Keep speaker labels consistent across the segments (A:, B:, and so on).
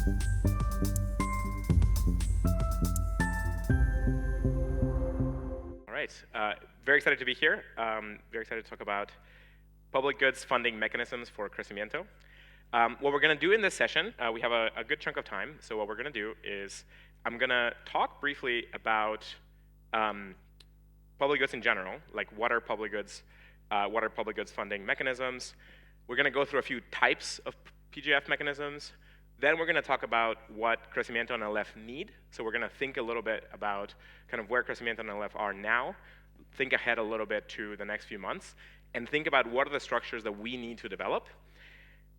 A: All right, very excited to be here. Very excited to talk about public goods funding mechanisms for Crecimiento. What we're going to do in this session, we have a good chunk of time, so what we're going to do is I'm going to talk briefly about public goods in general, like what are public goods funding mechanisms. We're going to go through a few types of PGF mechanisms. Then we're going to talk about what Crecimiento and Aleph need. So we're going to think a little bit about kind of where Crecimiento and Aleph are now, think ahead a little bit to the next few months, and think about what are the structures that we need to develop.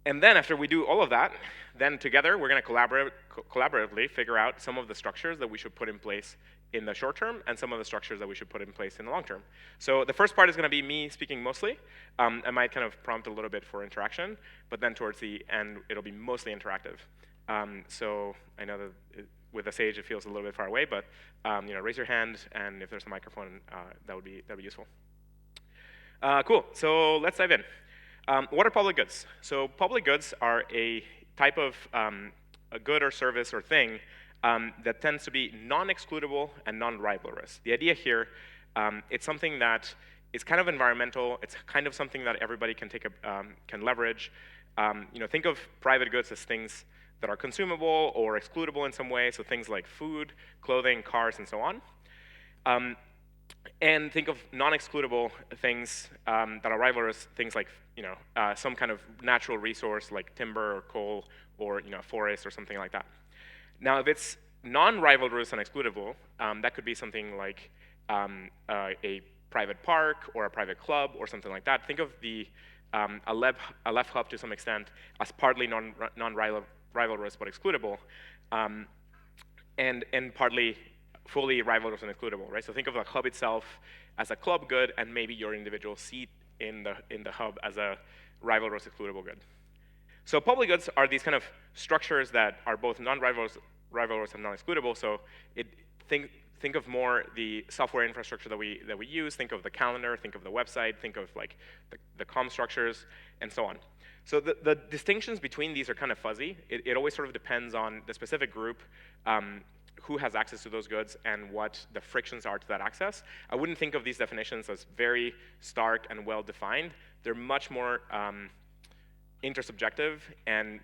A: And then after we do all of that, then together we're going to collaboratively figure out some of the structures that we should put in place in the short term and some of the structures that we should put in place in the long term. So the first part is going to be me speaking mostly. I might kind of prompt a little bit for interaction, but then towards the end it'll be mostly interactive. So I know that with the stage it feels a little bit far away, but raise your hand, and if there's a microphone, that would be useful. Cool. So let's dive in. What are public goods? So public goods are a type of a good or service or thing that tends to be non-excludable and non-rivalrous. The idea here, it's something that is kind of environmental. It's kind of something that everybody can can leverage. Think of private goods as things that are consumable or excludable in some way. So things like food, clothing, cars, and so on. And think of non-excludable things that are rivalrous, things like some kind of natural resource like timber or coal or forest or something like that. Now, if it's non-rivalrous and excludable, that could be something like a private park or a private club or something like that. Think of the Aleph hub to some extent as partly non-rivalrous but excludable, and partly fully rivalrous and excludable, right? So think of the hub itself as a club good, and maybe your individual seat in the hub as a rivalrous, excludable good. So public goods are these kind of structures that are both non-rivalrous and non-excludable. So think of more the software infrastructure that we use. Think of the calendar. Think of the website. Think of like the comm structures, and so on. So the distinctions between these are kind of fuzzy. It always sort of depends on the specific group, who has access to those goods, and what the frictions are to that access. I wouldn't think of these definitions as very stark and well-defined. They're much more intersubjective and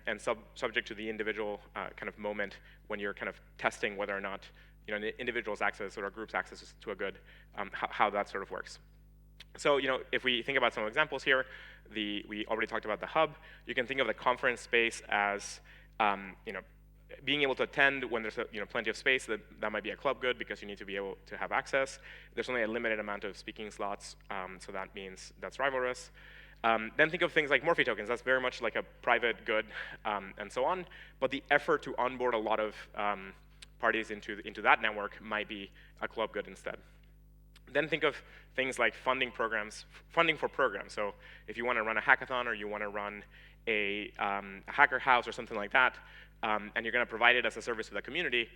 A: subject to the individual kind of moment when you're kind of testing whether or not an individual's access or a group's access to a good, how that sort of works. So if we think about some examples here, we already talked about the hub. You can think of the conference space as being able to attend when there's plenty of space. That might be a club good because you need to be able to have access. There's only a limited amount of speaking slots, so that means that's rivalrous. Then think of things like Morphe tokens. That's very much like a private good, and so on. But the effort to onboard a lot of parties into that network might be a club good instead. Then think of things like funding for programs. So if you want to run a hackathon or you want to run a hacker house or something like that, and you're going to provide it as a service to the community,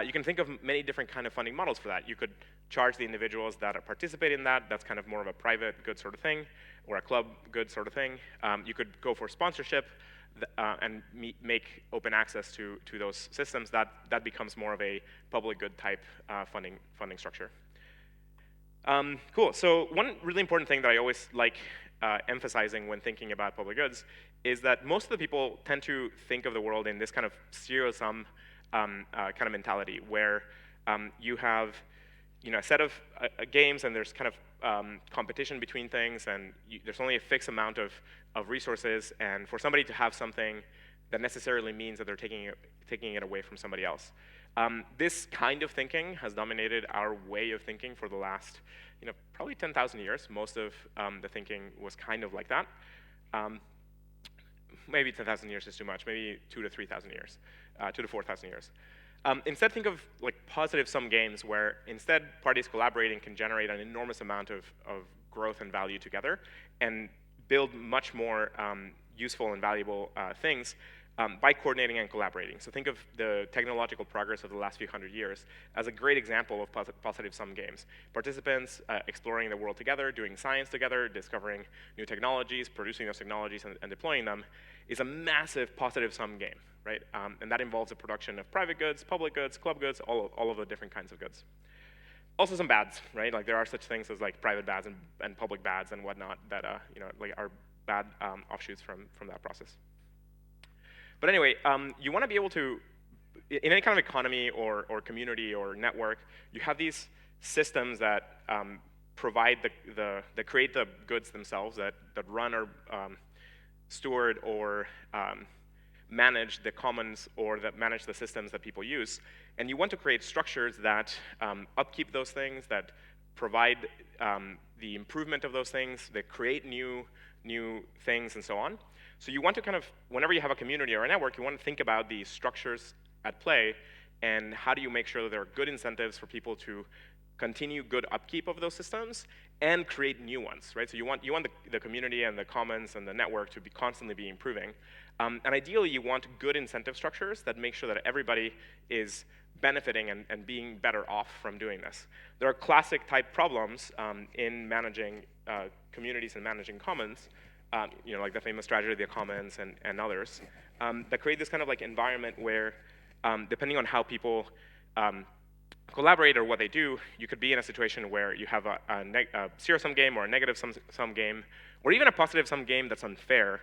A: you can think of many different kind of funding models for that. You could charge the individuals that participate in that. That's kind of more of a private good sort of thing, or a club good sort of thing. You could go for sponsorship and make open access to those systems. That becomes more of a public good type funding structure. Cool. So one really important thing that I always like emphasizing when thinking about public goods is that most of the people tend to think of the world in this kind of zero-sum kind of mentality, where you have a set of games, and there's kind of competition between things, and there's only a fixed amount of resources, and for somebody to have something, that necessarily means that they're taking it away from somebody else. This kind of thinking has dominated our way of thinking for the last probably 10,000 years. Most of the thinking was kind of like that. Maybe 10,000 years is too much. Maybe 2,000 to 3,000 years, 2,000 to 4,000 years. Instead, think of like positive sum games, where instead parties collaborating can generate an enormous amount of growth and value together, and build much more useful and valuable things by coordinating and collaborating. So think of the technological progress of the last few hundred years as a great example of positive sum games. Participants exploring the world together, doing science together, discovering new technologies, producing those technologies, and deploying them. is a massive positive sum game, right? And that involves the production of private goods, public goods, club goods, all of the different kinds of goods. Also some bads, right? Like there are such things as like private bads and public bads and whatnot that like are bad offshoots from that process. But anyway, you want to be able to, in any kind of economy or community or network, you have these systems that provide that create the goods themselves, that run or steward or manage the commons or that manage the systems that people use. And you want to create structures that upkeep those things, that provide the improvement of those things, that create new things and so on. So you want to kind of, whenever you have a community or a network, you want to think about the structures at play and how do you make sure that there are good incentives for people to continue good upkeep of those systems and create new ones, right? So you want the community and the commons and the network to be constantly improving. And ideally, you want good incentive structures that make sure that everybody is benefiting and being better off from doing this. There are classic type problems in managing communities and managing commons, like the famous tragedy of the commons and others, that create this kind of like environment where, depending on how people collaborate or what they do, you could be in a situation where you have a zero-sum game or a negative sum game, or even a positive sum game that's unfair,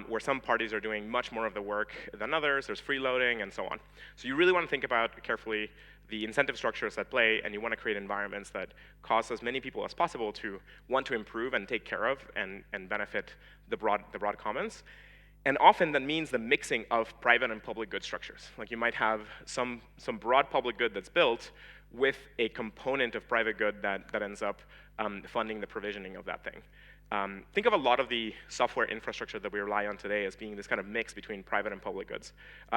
A: where some parties are doing much more of the work than others, there's freeloading, and so on. So you really want to think about carefully the incentive structures at play, and you want to create environments that cause as many people as possible to want to improve and take care of and benefit the broad commons. And often that means the mixing of private and public good structures. Like you might have some broad public good that's built with a component of private good that ends up funding the provisioning of that thing. Think of a lot of the software infrastructure that we rely on today as being this kind of mix between private and public goods.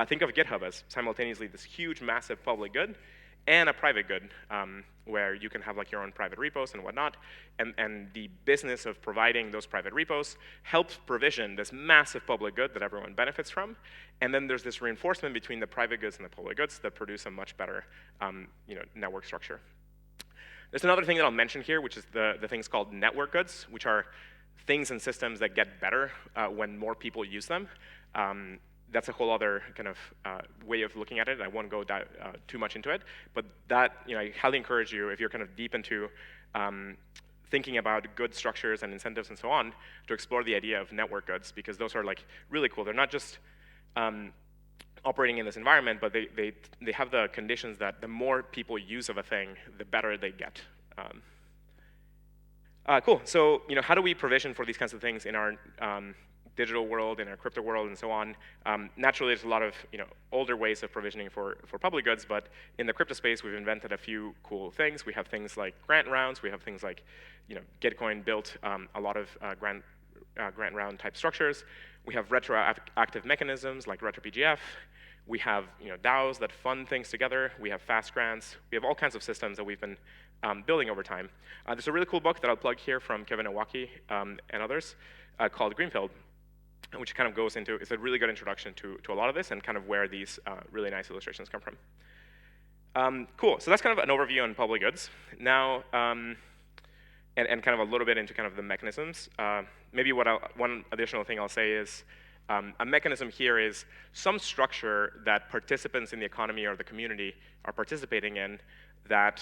A: Think of GitHub as simultaneously this huge, massive public good and a private good, where you can have like your own private repos and whatnot, and the business of providing those private repos helps provision this massive public good that everyone benefits from, and then there's this reinforcement between the private goods and the public goods that produce a much better network structure. There's another thing that I'll mention here, which is the things called network goods, which are things and systems that get better when more people use them. That's a whole other kind of way of looking at it. I won't go too much into it, but that, I highly encourage you, if you're kind of deep into thinking about good structures and incentives and so on, to explore the idea of network goods, because those are like really cool. They're not just operating in this environment, but they have the conditions that the more people use of a thing, the better they get. Cool. So how do we provision for these kinds of things in our digital world, in our crypto world, and so on? Naturally, there's a lot of older ways of provisioning for public goods, but in the crypto space, we've invented a few cool things. We have things like grant rounds. We have things like, Gitcoin built a lot of grant round type structures. We have retroactive mechanisms like retro-PGF. We have DAOs that fund things together. We have fast grants. We have all kinds of systems that we've been building over time. There's a really cool book that I'll plug here from Kevin Iwaki and others called Greenfield, which kind of goes into, it's a really good introduction to a lot of this and kind of where these really nice illustrations come from. Cool, so that's kind of an overview on public goods. Now, and kind of a little bit into kind of the mechanisms. Maybe one additional thing I'll say is, a mechanism here is some structure that participants in the economy or the community are participating in that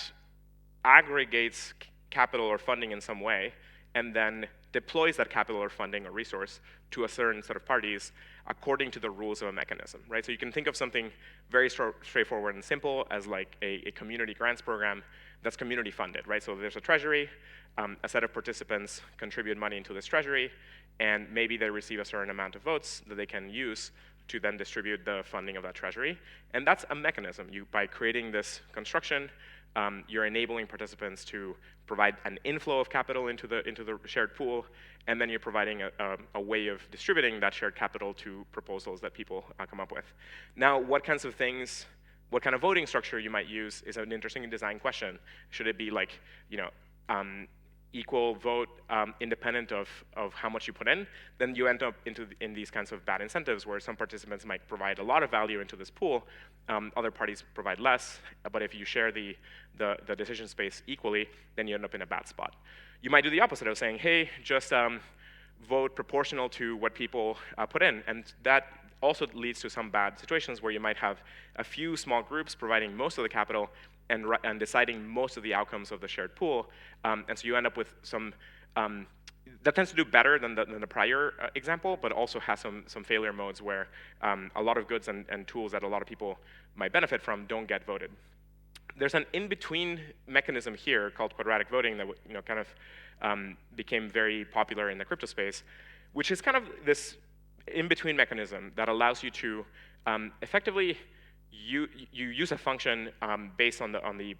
A: aggregates capital or funding in some way, and then deploys that capital or funding or resource to a certain set of parties according to the rules of a mechanism, right? So you can think of something very straightforward and simple as like a community grants program that's community funded, right? So there's a treasury, a set of participants contribute money into this treasury, and maybe they receive a certain amount of votes that they can use to then distribute the funding of that treasury. And that's a mechanism. By creating this construction, you're enabling participants to provide an inflow of capital into the shared pool, and then you're providing a way of distributing that shared capital to proposals that people come up with. Now, what kind of voting structure you might use is an interesting design question. Should it be like, equal vote independent of how much you put in? Then you end up in these kinds of bad incentives where some participants might provide a lot of value into this pool, other parties provide less, but if you share the decision space equally, then you end up in a bad spot. You might do the opposite of saying, hey, just vote proportional to what people put in. And that also leads to some bad situations where you might have a few small groups providing most of the capital and deciding most of the outcomes of the shared pool. And so you end up with some, that tends to do better than the prior example, but also has some failure modes where a lot of goods and tools that a lot of people might benefit from don't get voted. There's an in-between mechanism here called quadratic voting that kind of became very popular in the crypto space, which is kind of this in-between mechanism that allows you to effectively you use a function based on the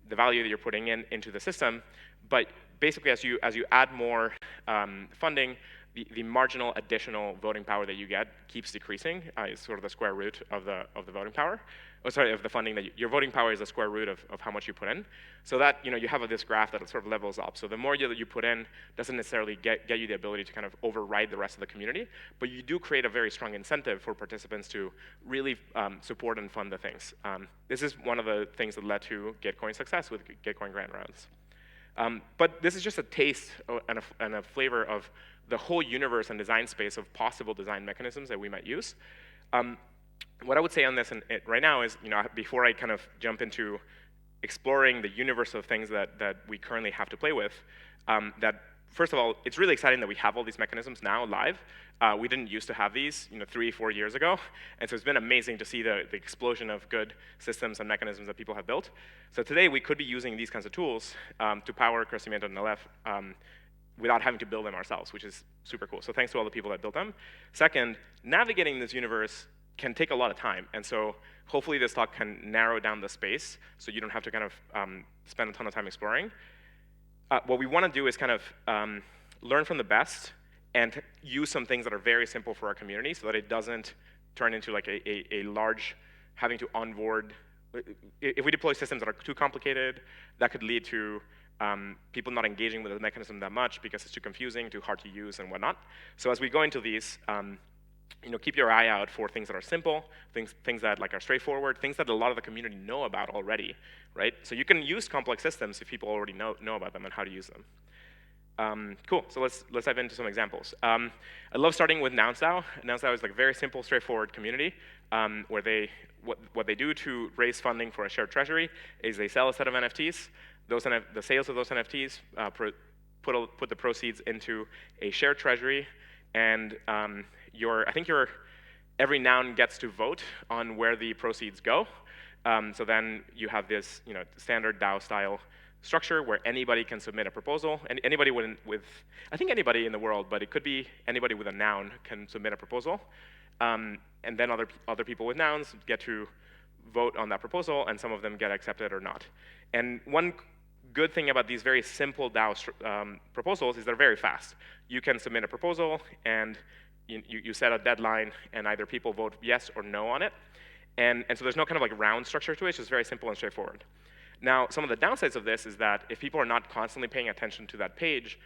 A: value that you're putting into the system, but basically as you add more funding, the marginal additional voting power that you get keeps decreasing. It's sort of the square root of the voting power. Oh, sorry, of the funding that your voting power is the square root of how much you put in. So that you have this graph that sort of levels up. So the more that you put in doesn't necessarily get you the ability to kind of override the rest of the community, but you do create a very strong incentive for participants to really support and fund the things. This is one of the things that led to Gitcoin's success with Gitcoin grant rounds. But this is just a taste and a flavor of the whole universe and design space of possible design mechanisms that we might use. What I would say on this right now is, before I kind of jump into exploring the universe of things that we currently have to play with, that first of all, it's really exciting that we have all these mechanisms now live. We didn't used to have these 3-4 years ago, and so it's been amazing to see the explosion of good systems and mechanisms that people have built. So today we could be using these kinds of tools to power Crecimiento and Aleph without having to build them ourselves, which is super cool. So thanks to all the people that built them. Second, navigating this universe can take a lot of time, and so hopefully this talk can narrow down the space so you don't have to kind of spend a ton of time exploring. What we want to do is kind of learn from the best and use some things that are very simple for our community so that it doesn't turn into like a large having to onboard. If we deploy systems that are too complicated, that could lead to people not engaging with the mechanism that much because it's too confusing, too hard to use, and whatnot. So as we go into these, keep your eye out for things that are simple, things that are straightforward, things that a lot of the community know about already, right? So you can use complex systems if people already know about them and how to use them. Cool. So let's dive into some examples. I love starting with NounsDAO. NounsDAO is like a very simple, straightforward community where what they do to raise funding for a shared treasury is they sell a set of NFTs. The sales of those NFTs put the proceeds into a shared treasury, and I think every noun gets to vote on where the proceeds go. So then you have this standard DAO style structure where anybody can submit a proposal, and anybody I think anybody in the world, but it could be anybody with a noun can submit a proposal, and then other people with nouns get to vote on that proposal, and some of them get accepted or not. And one good thing about these very simple DAO proposals is they're very fast. You can submit a proposal, and you set a deadline, and either people vote yes or no on it. And so there's no kind of round structure to it. It's just very simple and straightforward. Now, some of the downsides of this is that if people are not constantly paying attention to that page,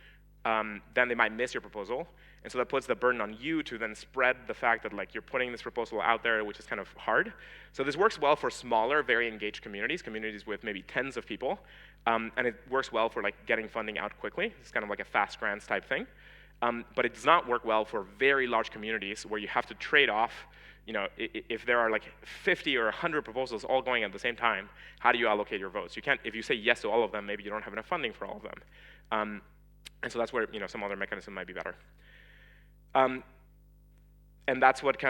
A: then they might miss your proposal. And so that puts the burden on you to then spread the fact that you're putting this proposal out there, which is kind of hard. So this works well for smaller, very engaged communities with maybe tens of people. And it works well for getting funding out quickly. It's kind of like a fast grants type thing. But it does not work well for very large communities where you have to trade off. If there are 50 or 100 proposals all going at the same time, how do you allocate your votes? You can't. If you say yes to all of them, maybe you don't have enough funding for all of them. And so that's where some other mechanism might be better. And that's what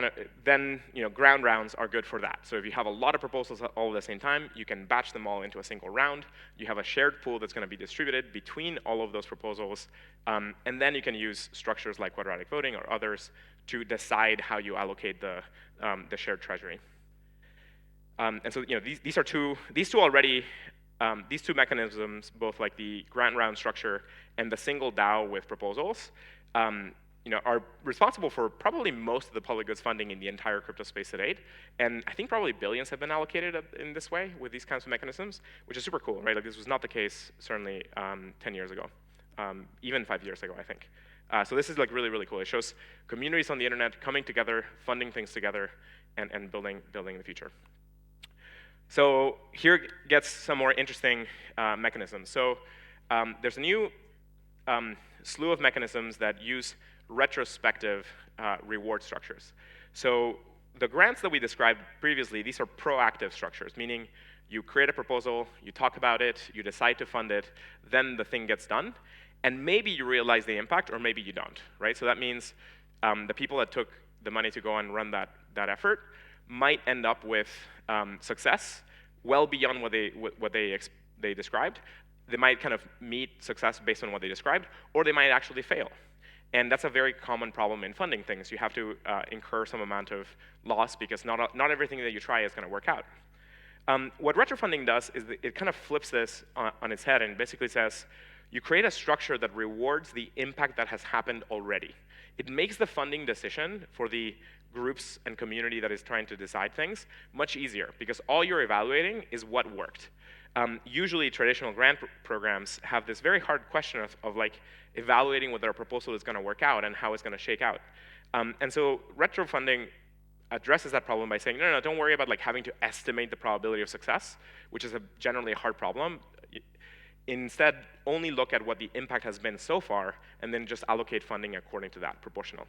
A: then ground rounds are good for that. So if you have a lot of proposals all at the same time, you can batch them all into a single round. You have a shared pool that's going to be distributed between all of those proposals, and then you can use structures like quadratic voting or others to decide how you allocate the shared treasury. And so these two mechanisms, both the grant round structure and the single DAO with proposals, are responsible for probably most of the public goods funding in the entire crypto space to date. And I think probably billions have been allocated in this way with these kinds of mechanisms, which is super cool, right? This was not the case certainly 10 years ago, even 5 years ago, I think. So this is really, really cool. It shows communities on the internet coming together, funding things together, and building the future. So here gets some more interesting mechanisms. So there's a new slew of mechanisms that use retrospective reward structures. So the grants that we described previously, these are proactive structures, meaning you create a proposal, you talk about it, you decide to fund it, then the thing gets done, and maybe you realize the impact, or maybe you don't, right? So that means the people that took the money to go and run that effort might end up with success well beyond what they described. They might kind of meet success based on what they described, or they might actually fail. And that's a very common problem in funding things. You have to incur some amount of loss because not everything that you try is going to work out. What retrofunding does is it kind of flips this on its head and basically says, you create a structure that rewards the impact that has happened already. It makes the funding decision for the groups and community that is trying to decide things much easier because all you're evaluating is what worked. Usually traditional grant programs have this very hard question of like evaluating whether a proposal is going to work out and how it's going to shake out. And so retrofunding addresses that problem by saying, no, don't worry about like having to estimate the probability of success, which is generally a hard problem. Instead, only look at what the impact has been so far, and then just allocate funding according to that, proportional.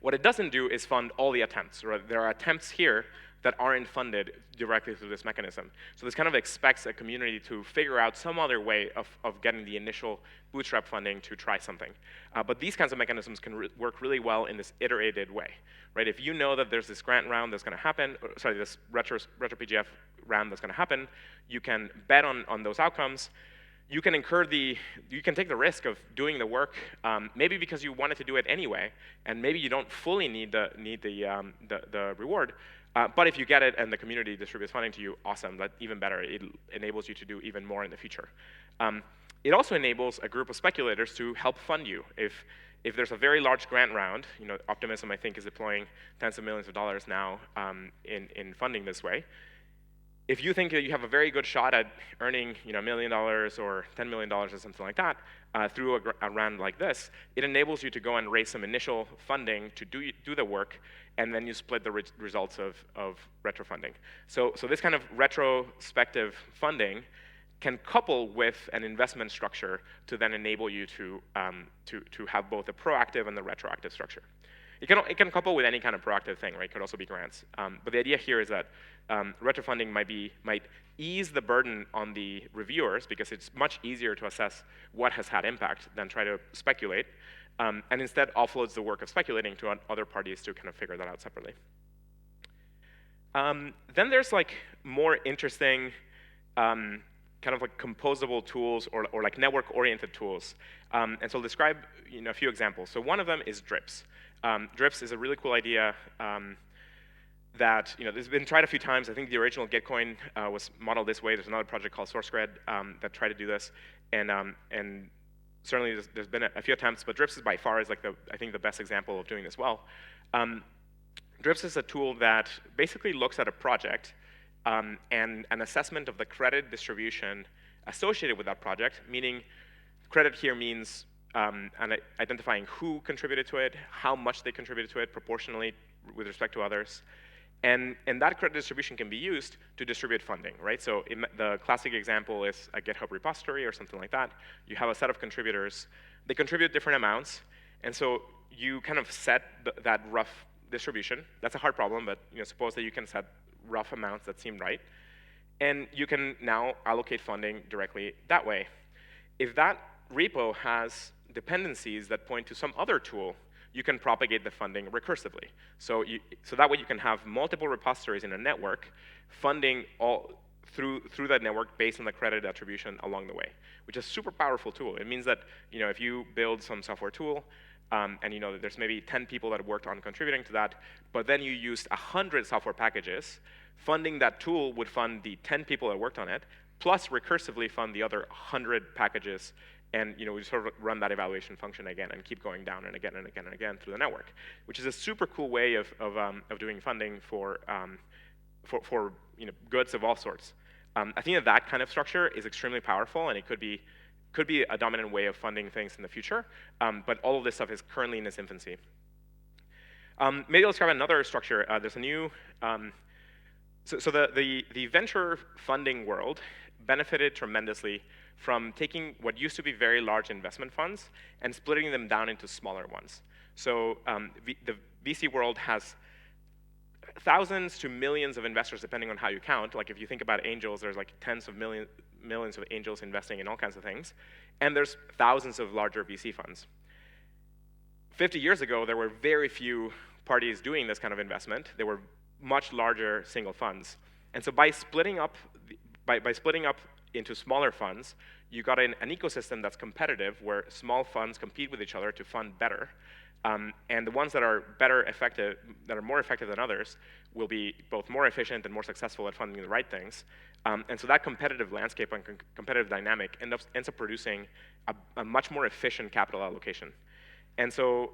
A: What it doesn't do is fund all the attempts. Right? There are attempts here that aren't funded directly through this mechanism. So this kind of expects a community to figure out some other way of getting the initial bootstrap funding to try something. But these kinds of mechanisms can work really well in this iterated way. Right? If you know that there's this grant round that's going to happen, this retro PGF round that's going to happen, you can bet on those outcomes. You can take the risk of doing the work, maybe because you wanted to do it anyway, and maybe you don't fully need the reward. But if you get it and the community distributes funding to you, awesome, that's even better. It enables you to do even more in the future. It also enables a group of speculators to help fund you. If there's a very large grant round, Optimism I think is deploying tens of millions of dollars now in funding this way. If you think that you have a very good shot at earning $1 million or $10 million or something like that through a round like this, it enables you to go and raise some initial funding to do the work, and then you split the results of retrofunding. So this kind of retrospective funding can couple with an investment structure to then enable you to have both the proactive and the retroactive structure. It can couple with any kind of proactive thing, right? It could also be grants. But the idea here is that retrofunding might ease the burden on the reviewers because it's much easier to assess what has had impact than try to speculate, and instead offloads the work of speculating to other parties to kind of figure that out separately. Then there's like more interesting kind of like composable tools or like network-oriented tools. And so I'll describe a few examples. So one of them is drips. Drips is a really cool idea that has been tried a few times. I think the original Gitcoin was modeled this way. There's another project called SourceGrid that tried to do this, and certainly there's been a few attempts. But Drips is by far I think the best example of doing this well. Drips is a tool that basically looks at a project and an assessment of the credit distribution associated with that project. Meaning, credit here means identifying who contributed to it, how much they contributed to it proportionally with respect to others. And that credit distribution can be used to distribute funding, right? So the classic example is a GitHub repository or something like that. You have a set of contributors. They contribute different amounts. And so you kind of set that rough distribution. That's a hard problem, but suppose that you can set rough amounts that seem right. And you can now allocate funding directly that way. If that repo has dependencies that point to some other tool, you can propagate the funding recursively. So that way you can have multiple repositories in a network funding all through that network based on the credit attribution along the way, which is a super powerful tool. It means that if you build some software tool and that there's maybe 10 people that worked on contributing to that, but then you used 100 software packages, funding that tool would fund the 10 people that worked on it, plus recursively fund the other 100 packages. And we sort of run that evaluation function again and keep going down and again and again and again through the network, which is a super cool way of doing funding for goods of all sorts. I think that kind of structure is extremely powerful, and it could be a dominant way of funding things in the future. But all of this stuff is currently in its infancy. Maybe I'll describe another structure. There's a new so the venture funding world benefited tremendously from taking what used to be very large investment funds and splitting them down into smaller ones. So the VC world has thousands to millions of investors, depending on how you count. Like if you think about angels, there's like tens of millions of angels investing in all kinds of things. And there's thousands of larger VC funds. 50 years ago, there were very few parties doing this kind of investment. There were much larger single funds. And so by splitting up, into smaller funds, you got an ecosystem that's competitive, where small funds compete with each other to fund better. And the ones that are more effective than others will be both more efficient and more successful at funding the right things. And so that competitive landscape and competitive dynamic ends up producing a much more efficient capital allocation. And so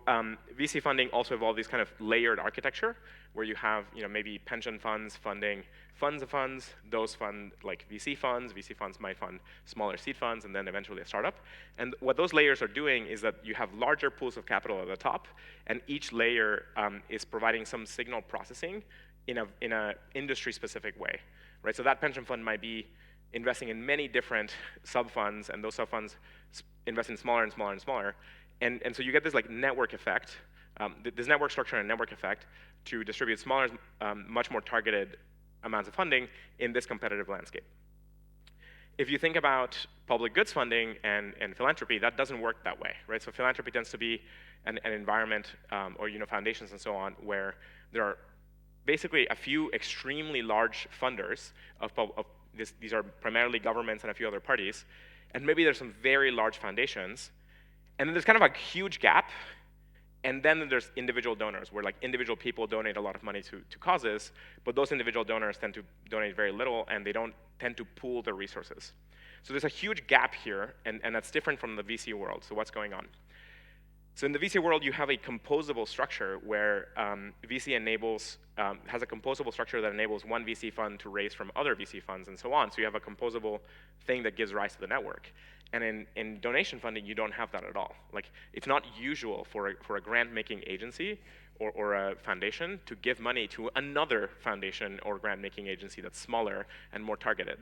A: VC funding also evolved this kind of layered architecture, where you have maybe pension funds funding funds of funds. Those fund like VC funds. VC funds might fund smaller seed funds, and then eventually a startup. And what those layers are doing is that you have larger pools of capital at the top, and each layer is providing some signal processing in a industry-specific way, right? So that pension fund might be investing in many different sub-funds, and those sub-funds invest in smaller and smaller and smaller. And so you get this like network effect, this network structure and network effect to distribute smaller, much more targeted amounts of funding in this competitive landscape. If you think about public goods funding and philanthropy, that doesn't work that way, right? So philanthropy tends to be an environment, or foundations and so on, where there are basically a few extremely large funders these are primarily governments and a few other parties, and maybe there's some very large foundations. And then there's kind of a huge gap, and then there's individual donors, where like individual people donate a lot of money to causes, but those individual donors tend to donate very little, and they don't tend to pool their resources. So there's a huge gap here, and that's different from the VC world. So what's going on? So in the VC world, you have a composable structure where VC has a composable structure that enables one VC fund to raise from other VC funds and so on. So you have a composable thing that gives rise to the network. And in donation funding, you don't have that at all. Like, it's not usual for a grant-making agency or a foundation to give money to another foundation or grant-making agency that's smaller and more targeted.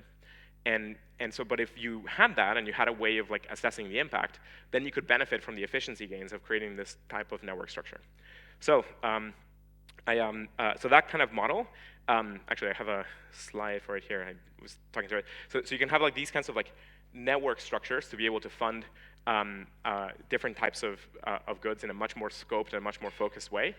A: But if you had that and you had a way of like assessing the impact, then you could benefit from the efficiency gains of creating this type of network structure. So so that kind of model, actually I have a slide for it here. I was talking to it. So you can have like these kinds of like network structures to be able to fund different types of goods in a much more scoped and much more focused way.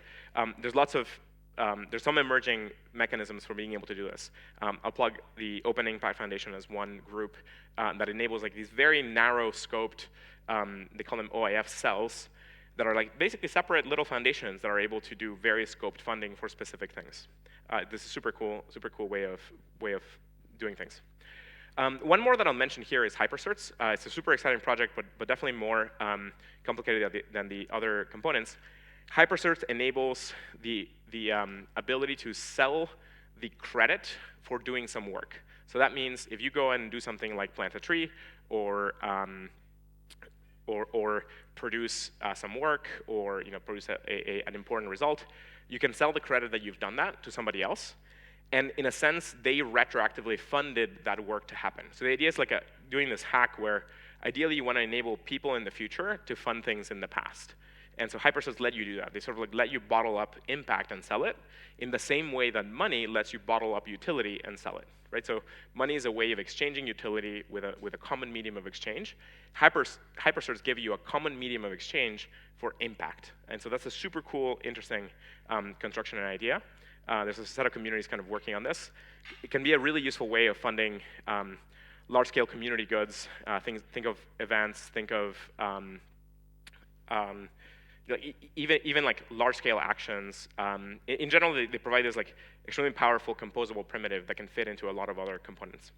A: There's some emerging mechanisms for being able to do this. I'll plug the Open Impact Foundation as one group that enables like these very narrow scoped, they call them OIF cells, that are like basically separate little foundations that are able to do very scoped funding for specific things. This is super cool way of doing things. One more that I'll mention here is hypercerts. It's a super exciting project, but definitely more complicated than the other components. Hypercerts enables the ability to sell the credit for doing some work. So that means if you go and do something like plant a tree or produce some work or produce an important result, you can sell the credit that you've done that to somebody else. And in a sense, they retroactively funded that work to happen. So the idea is like doing this hack where ideally you want to enable people in the future to fund things in the past. And so hypercerts let you do that. They sort of like let you bottle up impact and sell it in the same way that money lets you bottle up utility and sell it, right? So money is a way of exchanging utility with a common medium of exchange. Hypercerts give you a common medium of exchange for impact. And so that's a super cool, interesting construction and idea. There's a set of communities kind of working on this. It can be a really useful way of funding large-scale community goods. Think of events, think of even like large-scale actions. In general, they provide this like extremely powerful composable primitive that can fit into a lot of other components.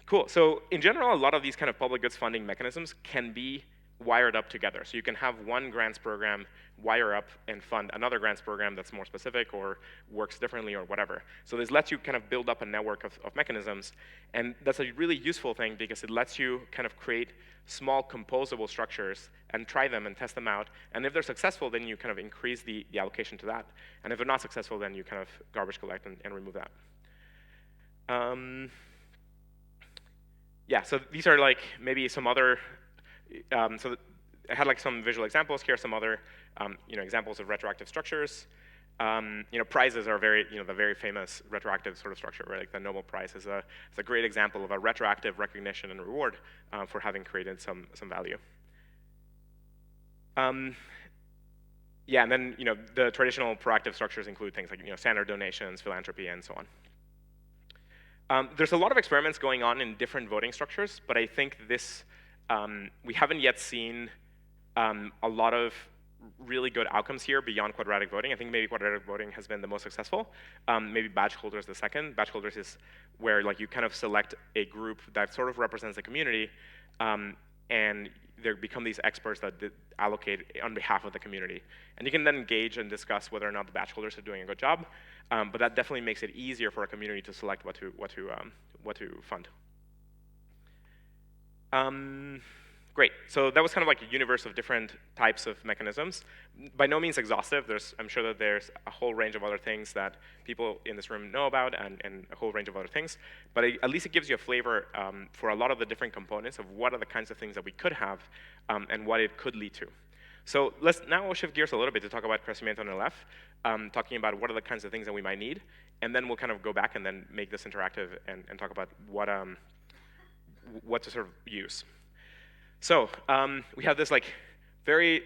A: Cool. So in general, a lot of these kind of public goods funding mechanisms can be wired up together. So you can have one grants program wire up and fund another grants program that's more specific or works differently or whatever. So this lets you kind of build up a network of mechanisms. And that's a really useful thing because it lets you kind of create small composable structures and try them and test them out. And if they're successful, then you kind of increase the allocation to that. And if they're not successful, then you kind of garbage collect and remove that. yeah, so these are like maybe some other, so I had like some visual examples here, some other examples of retroactive structures. Prizes are the very famous retroactive sort of structure, right? Like the Nobel Prize is a great example of a retroactive recognition and reward for having created some value. Yeah, and then the traditional proactive structures include things like standard donations, philanthropy, and so on. There's a lot of experiments going on in different voting structures, but I think this we haven't yet seen a lot of really good outcomes here beyond quadratic voting. I think maybe quadratic voting has been the most successful. Maybe badge holders the second. Badge holders is where like you kind of select a group that sort of represents the community, and there become these experts that allocate on behalf of the community. And you can then engage and discuss whether or not the badge holders are doing a good job. But that definitely makes it easier for a community to select what to fund. Great, so that was kind of like a universe of different types of mechanisms. By no means exhaustive. I'm sure that there's a whole range of other things that people in this room know about and a whole range of other things. But at least it gives you a flavor for a lot of the different components of what are the kinds of things that we could have and what it could lead to. So let's now shift gears a little bit to talk about Crecimiento and Aleph, talking about what are the kinds of things that we might need. And then we'll kind of go back and then make this interactive and talk about what to sort of use. So we have this like very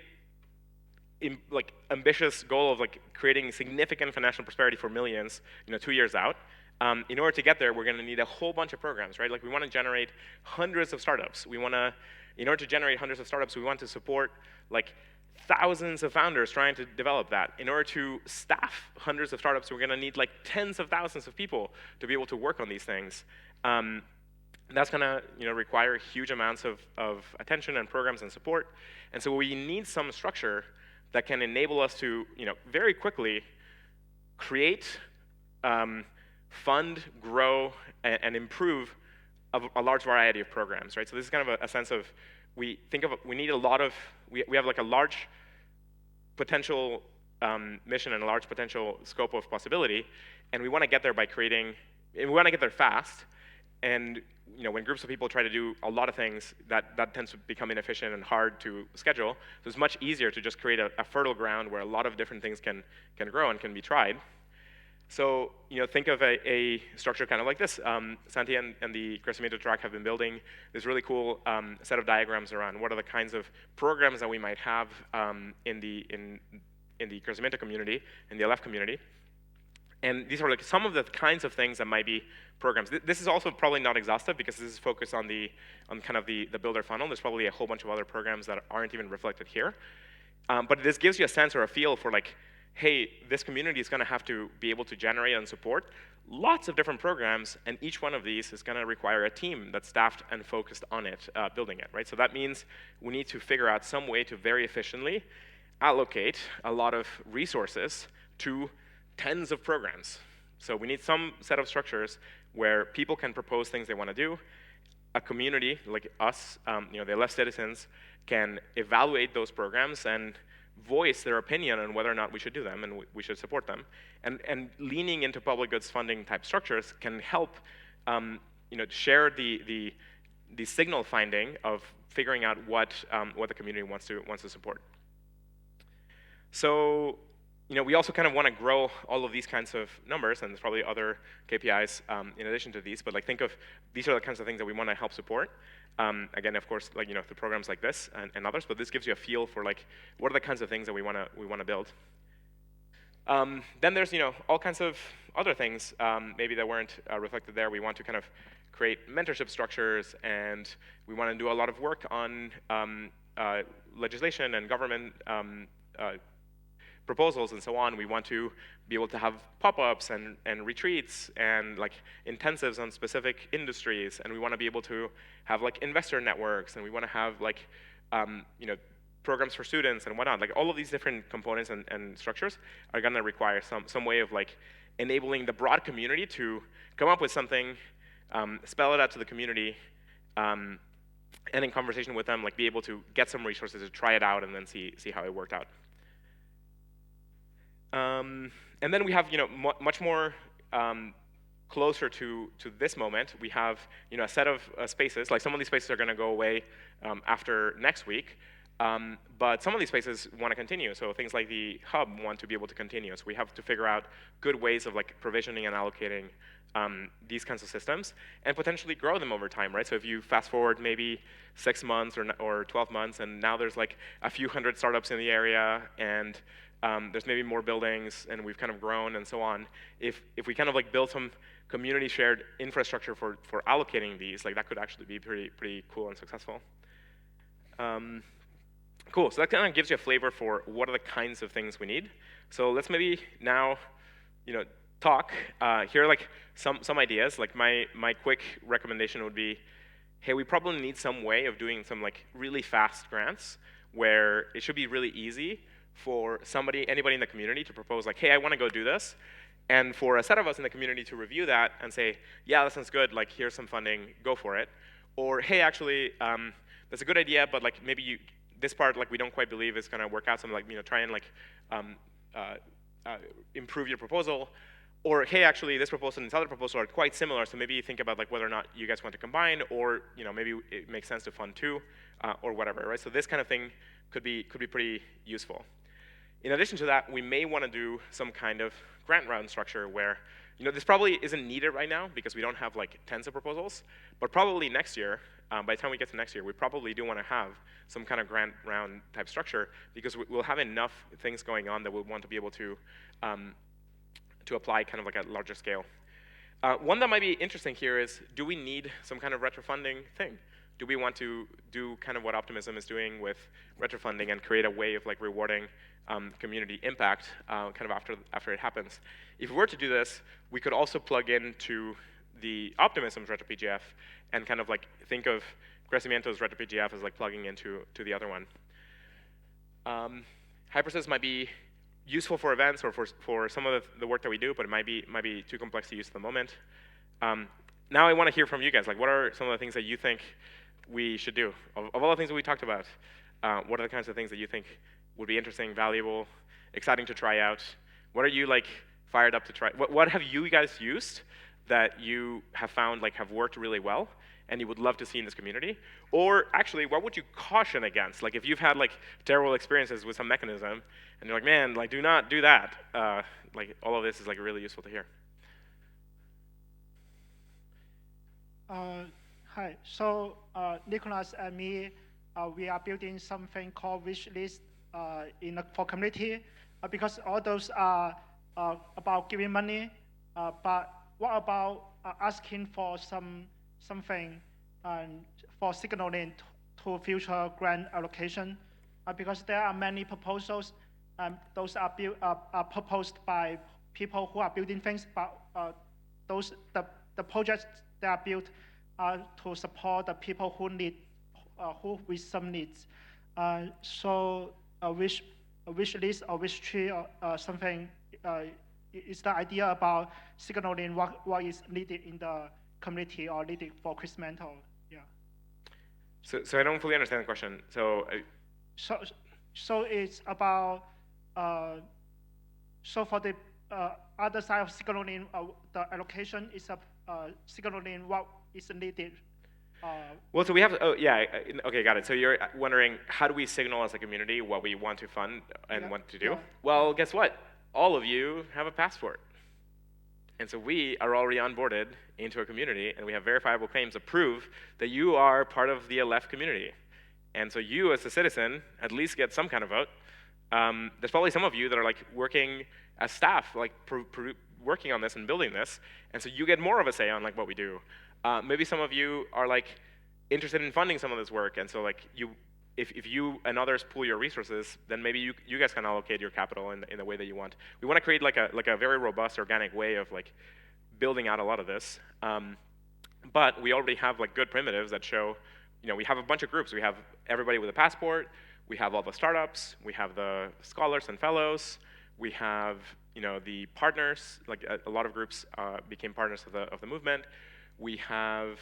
A: ambitious goal of like creating significant financial prosperity for millions, 2 years out. In order to get there, we're going to need a whole bunch of programs, right? Like we want to generate hundreds of startups. In order to generate hundreds of startups, we want to support like thousands of founders trying to develop that. In order to staff hundreds of startups, we're going to need like tens of thousands of people to be able to work on these things. That's going to require huge amounts of attention and programs and support. And so we need some structure that can enable us to very quickly create, fund, grow, and improve a large variety of programs, right? So this is kind of a sense of we have like a large potential mission and a large potential scope of possibility, and we want to get there we want to get there fast. And when groups of people try to do a lot of things, that tends to become inefficient and hard to schedule. So it's much easier to just create a fertile ground where a lot of different things can grow and can be tried. So think of a structure kind of like this. Santi and the Crecimiento track have been building this really cool set of diagrams around what are the kinds of programs that we might have in the Crecimiento community, in the Aleph community. And these are like some of the kinds of things that might be programs. This is also probably not exhaustive because this is focused on kind of the builder funnel. There's probably a whole bunch of other programs that aren't even reflected here. But this gives you a sense or a feel for like, hey, this community is going to have to be able to generate and support lots of different programs, and each one of these is going to require a team that's staffed and focused on it, building it, right? So that means we need to figure out some way to very efficiently allocate a lot of resources to tens of programs. So we need some set of structures where people can propose things they want to do. A community like us, the Aleph citizens, can evaluate those programs and voice their opinion on whether or not we should do them and we should support them. And leaning into public goods funding type structures can help share the signal finding of figuring out what the community wants to support. So we also kind of want to grow all of these kinds of numbers, and there's probably other KPIs in addition to these, but like think of these are the kinds of things that we want to help support. Again, of course, like the programs like this and others, but this gives you a feel for like what are the kinds of things that we want to build. Then there's all kinds of other things maybe that weren't reflected there. We want to kind of create mentorship structures, and we want to do a lot of work on legislation and government proposals and so on. We want to be able to have pop-ups and retreats and like intensives on specific industries, and we want to be able to have like investor networks, and we want to have like programs for students and whatnot. Like all of these different components and structures are going to require some way of like enabling the broad community to come up with something, spell it out to the community, and in conversation with them, like be able to get some resources to try it out and then see how it worked out. And then we have much more closer to this moment, we have a set of spaces. Like some of these spaces are going to go away after next week, but some of these spaces want to continue. So things like the hub want to be able to continue. So we have to figure out good ways of like provisioning and allocating these kinds of systems and potentially grow them over time, right? So if you fast forward maybe 6 months or 12 months, and now there's like a few hundred startups in the area, and there's maybe more buildings, and we've kind of grown and so on. If we kind of like build some community shared infrastructure for allocating these, like that could actually be pretty cool and successful. Cool, so that kind of gives you a flavor for what are the kinds of things we need. So let's maybe now, talk. Here are like some ideas. Like my quick recommendation would be, hey, we probably need some way of doing some like really fast grants where it should be really easy for anybody in the community to propose like, hey, I want to go do this. And for a set of us in the community to review that and say, yeah, that sounds good, like here's some funding, go for it. Or, hey, actually, that's a good idea, but like maybe this part like we don't quite believe is gonna work out, so like try and like improve your proposal. Or, hey, actually, this proposal and this other proposal are quite similar, so maybe you think about like whether or not you guys want to combine, or maybe it makes sense to fund two, or whatever, right? So this kind of thing could be pretty useful. In addition to that, we may want to do some kind of grant round structure where, this probably isn't needed right now because we don't have like tens of proposals, but probably next year, by the time we get to next year, we probably do want to have some kind of grant round type structure because we'll have enough things going on that we'll want to be able to apply kind of like a larger scale. One that might be interesting here is, do we need some kind of retrofunding thing? Do we want to do kind of what Optimism is doing with retrofunding and create a way of like rewarding community impact kind of after it happens? If we were to do this, we could also plug into the Optimism's RetroPGF and kind of like think of Crecimiento's RetroPGF as like plugging into the other one. Hypersys might be useful for events or for some of the work that we do, but it might be too complex to use at the moment. Now I want to hear from you guys. Like, what are some of the things that you think we should do? Of all the things that we talked about, what are the kinds of things that you think would be interesting, valuable, exciting to try out? What are you like fired up to try? What have you guys used that you have found like have worked really well and you would love to see in this community? Or actually, what would you caution against? Like if you've had like terrible experiences with some mechanism and you're like, man, like do not do that. Like all of this is like really useful to hear.
B: Hi. So Nicholas and me, we are building something called wish list for community because all those are about giving money. But what about asking for something for signaling to future grant allocation? Because there are many proposals. Those are proposed by people who are building things, but the projects that are built to support the people who who with some needs. So a wish list or wish tree or something is the idea about signaling what is needed in the community or needed for Crecimiento. Yeah.
A: So I don't fully understand the question.
B: So it's about so for the other side of signaling, the allocation is signaling what is needed.
A: Well, so we have, okay, got it. So you're wondering, how do we signal as a community what we want to fund and what to do? Yeah. Well, guess what? All of you have a passport. And so we are already onboarded into a community, and we have verifiable claims to prove that you are part of the Aleph community. And so you, as a citizen, at least get some kind of vote. There's probably some of you that are like working as staff, like working on this and building this, and so you get more of a say on like what we do. Maybe some of you are like interested in funding some of this work, and so like if you and others pool your resources, then maybe you guys can allocate your capital in the way that you want. We want to create like a very robust, organic way of like building out a lot of this. But we already have like good primitives that show, we have a bunch of groups. We have everybody with a passport. We have all the startups. We have the scholars and fellows. We have the partners. Like a lot of groups became partners of the movement. We have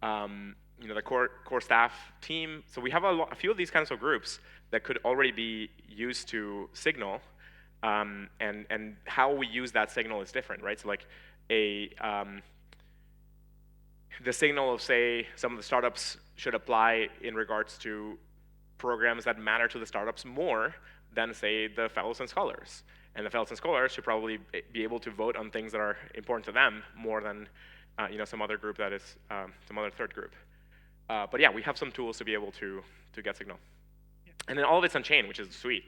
A: the core staff team. So we have a few of these kinds of groups that could already be used to signal. and how we use that signal is different, right? So like the signal of, say, some of the startups should apply in regards to programs that matter to the startups more than, say, the fellows and scholars. And the fellows and scholars should probably be able to vote on things that are important to them more than some other group that is some other third group. But yeah, we have some tools to be able to get signal. Yeah. And then all of it's on chain, which is sweet.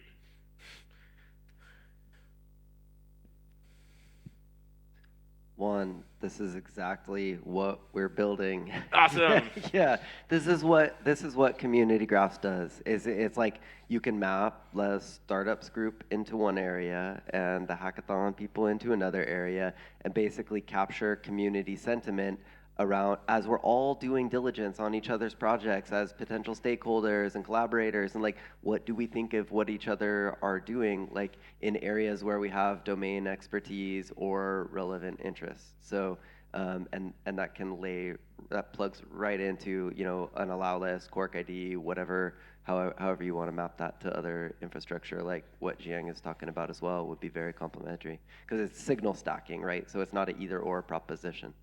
C: One, this is exactly what we're building.
A: Awesome.
C: Yeah, this is what Community Graphs does. It's like you can map the startups group into one area and the hackathon people into another area, and basically capture community sentiment around as we're all doing diligence on each other's projects as potential stakeholders and collaborators, and like what do we think of what each other are doing, like in areas where we have domain expertise or relevant interests. So and that plugs right into an allow list, Quark ID, whatever, however you want to map that to other infrastructure, like what Jiang is talking about as well, would be very complementary because it's signal stacking, right? So it's not an either or proposition.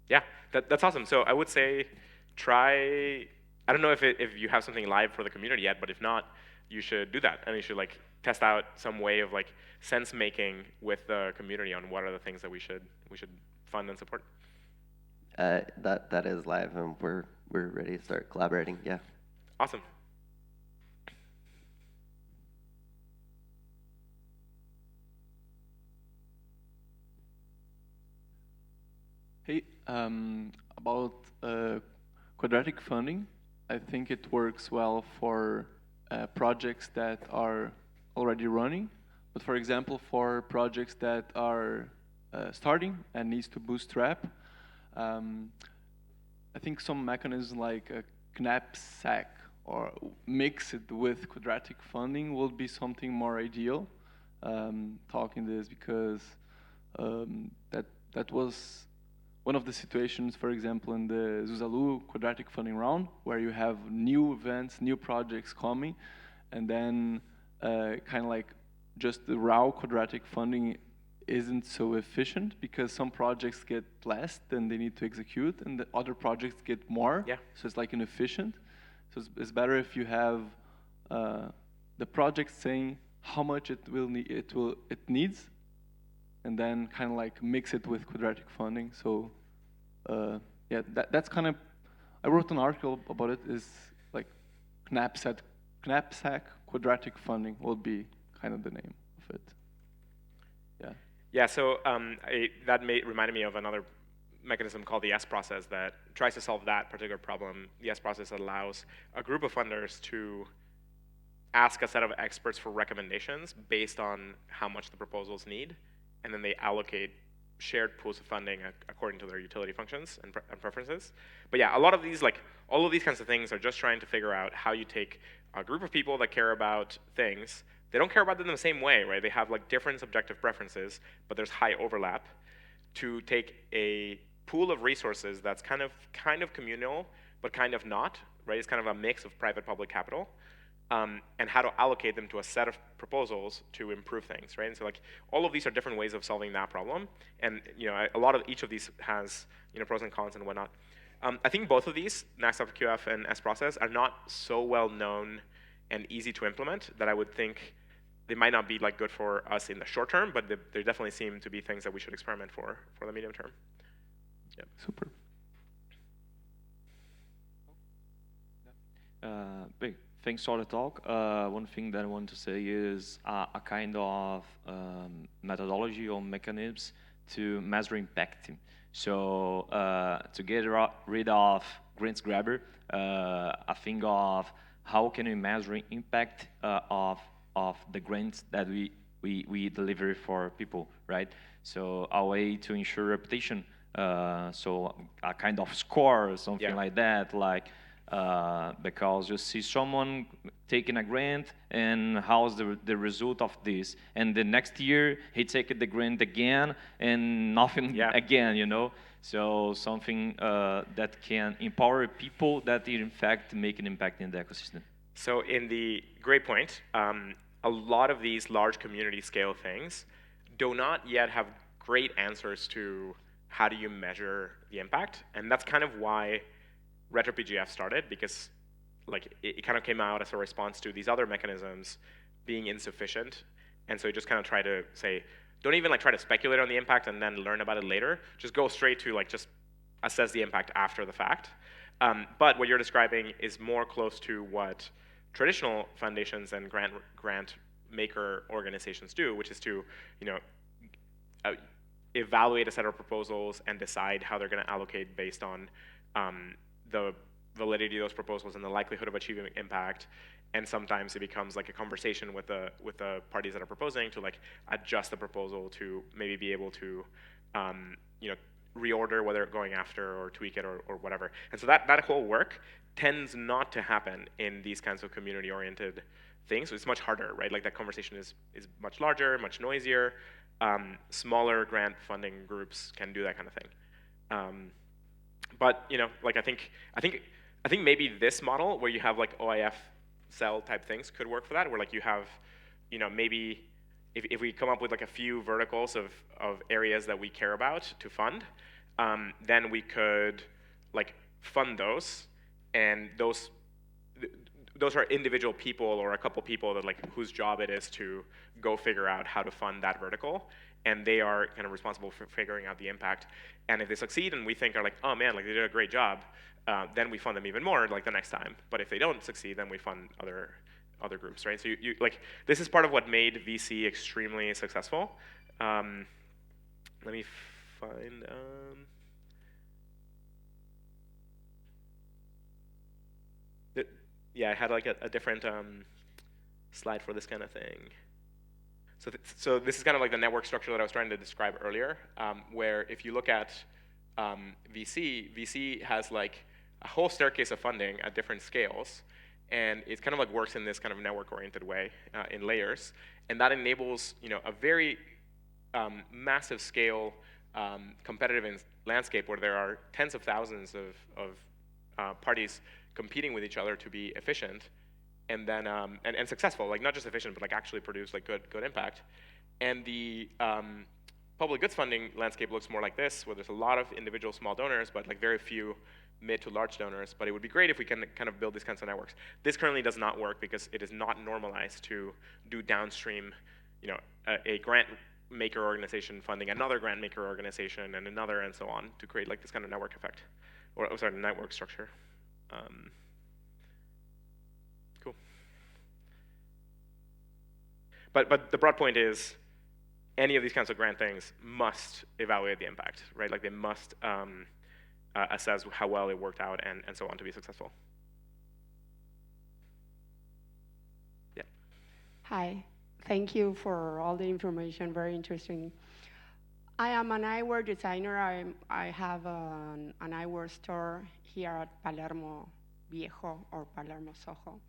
A: Yeah, that's awesome. So I would say try, I don't know if you have something live for the community yet, but if not, you should do that. And you should like test out some way of like sense making with the community on what are the things that we should fund and support.
C: That is live, and we're ready to start collaborating. Yeah.
A: Awesome.
D: Hey, about quadratic funding, I think it works well for projects that are already running. But for example, for projects that are starting and needs to bootstrap, I think some mechanism like a knapsack or mix it with quadratic funding would be something more ideal. Talking this because that was one of the situations, for example, in the Zuzalu quadratic funding round, where you have new events, new projects coming, and then kind of like just the raw quadratic funding isn't so efficient because some projects get less than they need to execute, and the other projects get more.
A: Yeah.
D: So it's like inefficient. So it's better if you have the project saying how much it needs, and then kind of like mix it with quadratic funding. So yeah, that's kind of, I wrote an article about it, is like knapsack quadratic funding will be kind of the name of it. Yeah.
A: Yeah, so that reminded me of another mechanism called the S process that tries to solve that particular problem. The S process allows a group of funders to ask a set of experts for recommendations based on how much the proposals need, and then they allocate shared pools of funding according to their utility functions and preferences. But yeah, a lot of these, like all of these kinds of things are just trying to figure out how you take a group of people that care about things. They don't care about them in the same way, right? They have like different subjective preferences, but there's high overlap, to take a pool of resources that's kind of communal, but kind of not, right? It's kind of a mix of private-public capital, and how to allocate them to a set of proposals to improve things, right? And so like all of these are different ways of solving that problem, and a lot of each of these has pros and cons and whatnot. I think both of these, NAXFQF and S process, are not so well known and easy to implement that I would think they might not be like good for us in the short term, but they definitely seem to be things that we should experiment for the medium term. Yeah.
D: Super.
E: Big. Thanks for the talk. One thing that I want to say is a kind of methodology or mechanisms to measure impact. So to get rid of grants grabber, I think of how can we measure impact of the grants that we deliver for people, right? So a way to ensure reputation. So a kind of score or something like that, like. Because you see someone taking a grant and how's the result of this, and the next year he take the grant again and nothing again, So something that can empower people that in fact make an impact in the ecosystem.
A: So great point. a lot of these large community scale things do not yet have great answers to how do you measure the impact. And that's kind of why retro PGF started, because like it kind of came out as a response to these other mechanisms being insufficient. And so you just kind of try to say, don't even like try to speculate on the impact and then learn about it later. Just go straight to like just assess the impact after the fact. But what you're describing is more close to what traditional foundations and grant maker organizations do, which is to, evaluate a set of proposals and decide how they're going to allocate based on the validity of those proposals and the likelihood of achieving impact. And sometimes it becomes like a conversation with the parties that are proposing to like adjust the proposal to maybe be able to reorder whether going after or tweak it or whatever. And so that whole work tends not to happen in these kinds of community-oriented things. So it's much harder, right? Like that conversation is much larger, much noisier. Smaller grant funding groups can do that kind of thing. But like I think maybe this model where you have like OIF cell type things could work for that, where like you have, maybe if we come up with like a few verticals of areas that we care about to fund, then we could like fund those, and those are individual people or a couple people that like whose job it is to go figure out how to fund that vertical, and they are kind of responsible for figuring out the impact. And if they succeed and we think are like, oh man, like they did a great job, then we fund them even more like the next time. But if they don't succeed, then we fund other groups, right? So you like this is part of what made VC extremely successful. Let me find. Yeah, I had like a different slide for this kind of thing. So this is kind of like the network structure that I was trying to describe earlier, where if you look at VC has like a whole staircase of funding at different scales, and it kind of like works in this kind of network-oriented way in layers, and that enables a very massive scale competitive landscape where there are tens of thousands of parties competing with each other to be efficient, and then and successful, like not just efficient, but like actually produce like good impact. And the public goods funding landscape looks more like this, where there's a lot of individual small donors, but like very few mid to large donors. But it would be great if we can kind of build these kinds of networks. This currently does not work because it is not normalized to do downstream, a grant maker organization funding another grant maker organization and another and so on to create like this kind of network effect, or sorry, network structure. Cool. But the broad point is, any of these kinds of grant things must evaluate the impact, right? Like they must assess how well it worked out and so on to be successful. Yeah.
F: Hi, thank you for all the information, very interesting. I am an eyewear designer. I have an eyewear store here at Palermo Viejo or Palermo Soho.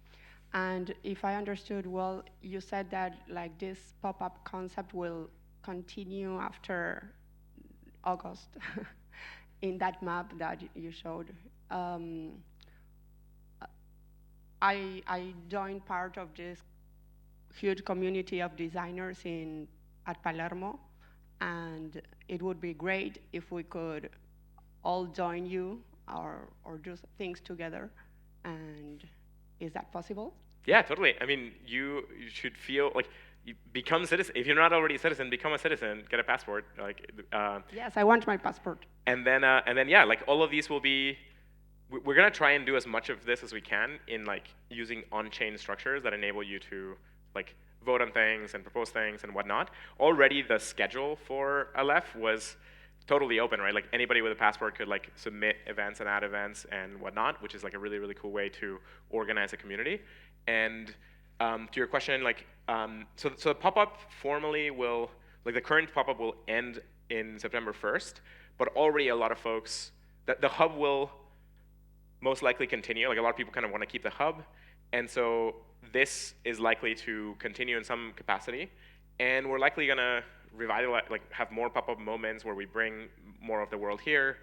F: And if I understood well, you said that like this pop-up concept will continue after August in that map that you showed. I joined part of this huge community of designers at Palermo, and it would be great if we could all join you or do things together. And is that possible?
A: Yeah, totally. I mean, you should feel like you become a citizen. If you're not already a citizen, become a citizen. Get a passport. Like.
F: Yes, I want my passport.
A: And then yeah, like all of these will be. We're gonna try and do as much of this as we can in like using on-chain structures that enable you to like vote on things and propose things and whatnot. Already, the schedule for Aleph was totally open, right? Like anybody with a passport could like submit events and add events and whatnot, which is like a really, really cool way to organize a community. And to your question, like, so the pop-up formally will, like the current pop-up will end in September 1st, but already a lot of folks, the hub will most likely continue. Like a lot of people kind of want to keep the hub. And so this is likely to continue in some capacity. And we're likely gonna revitalize, like have more pop-up moments where we bring more of the world here.